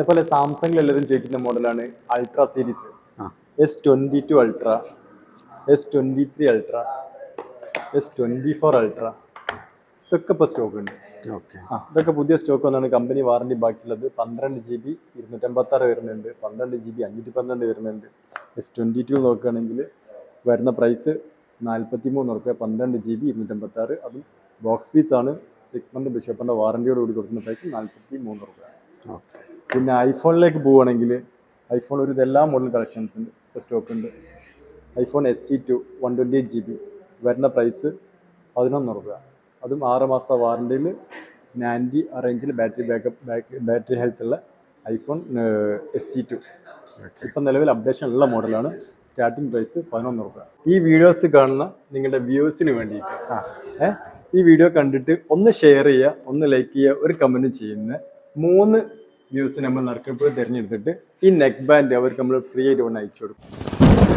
അതേപോലെ സാംസങ്ങിൽ എല്ലാവരും ചോദിക്കുന്ന മോഡലാണ് ultra series. S22 ultra, S23 ultra, S24 ultra, ഇതൊക്കെ ഇപ്പോൾ സ്റ്റോക്ക് ഉണ്ട്. ഇതൊക്കെ പുതിയ സ്റ്റോക്ക് വന്നാണ്. കമ്പനി വാറണ്ടി ബാക്കിയുള്ളത് 12 GB 256 വരുന്നുണ്ട്, 12 GB 512 വരുന്നുണ്ട്. S22 നോക്കുകയാണെങ്കിൽ വരുന്ന പ്രൈസ് 43 റുപ്യ, 12 GB 256, അതും ബോക്സ് പീസാണ്. 6 മന്ത് ബിഷപ്പിൻ്റെ വാറണ്ടിയോട് കൂടി കൊടുക്കുന്ന പ്രൈസ് 43 റുപ്യ. പിന്നെ ഐഫോണിലേക്ക് പോവുകയാണെങ്കിൽ ഐഫോൺ ഒരു ഇതെല്ലാ മോഡൽ കളക്ഷൻസ് ഉണ്ട്, ഇപ്പോൾ സ്റ്റോക്ക് ഉണ്ട്. ഐഫോൺ SE2 128 GB വരുന്ന പ്രൈസ് 11 റുപ്യ, അതും 6 മാസത്തെ വാറണ്ടിയിൽ 90 റേഞ്ചിൽ ബാറ്ററി ഹെൽത്ത് ഉള്ള ഐഫോൺ SE2 ഇപ്പം നിലവിൽ അപ്ഡേഷൻ ഉള്ള മോഡലാണ്. സ്റ്റാർട്ടിംഗ് പ്രൈസ് 11 റുപ്യ. ഈ വീഡിയോസ് കാണുന്ന നിങ്ങളുടെ വ്യൂവേഴ്സിന് വേണ്ടിയിട്ട് ഈ വീഡിയോ കണ്ടിട്ട് ഒന്ന് ഷെയർ ചെയ്യുക, ഒന്ന് ലൈക്ക് ചെയ്യുക, ഒരു കമൻറ്റ് ചെയ്യുന്ന 3 വ്യൂസ് നമ്മൾ നറുക്കെടുപ്പ് തിരഞ്ഞെടുത്തിട്ട് ഈ നെക്ക് ബാൻഡ് അവർക്ക് നമ്മൾ ഫ്രീ ആയിട്ട് കൊണ്ട് അയച്ചു കൊടുക്കും.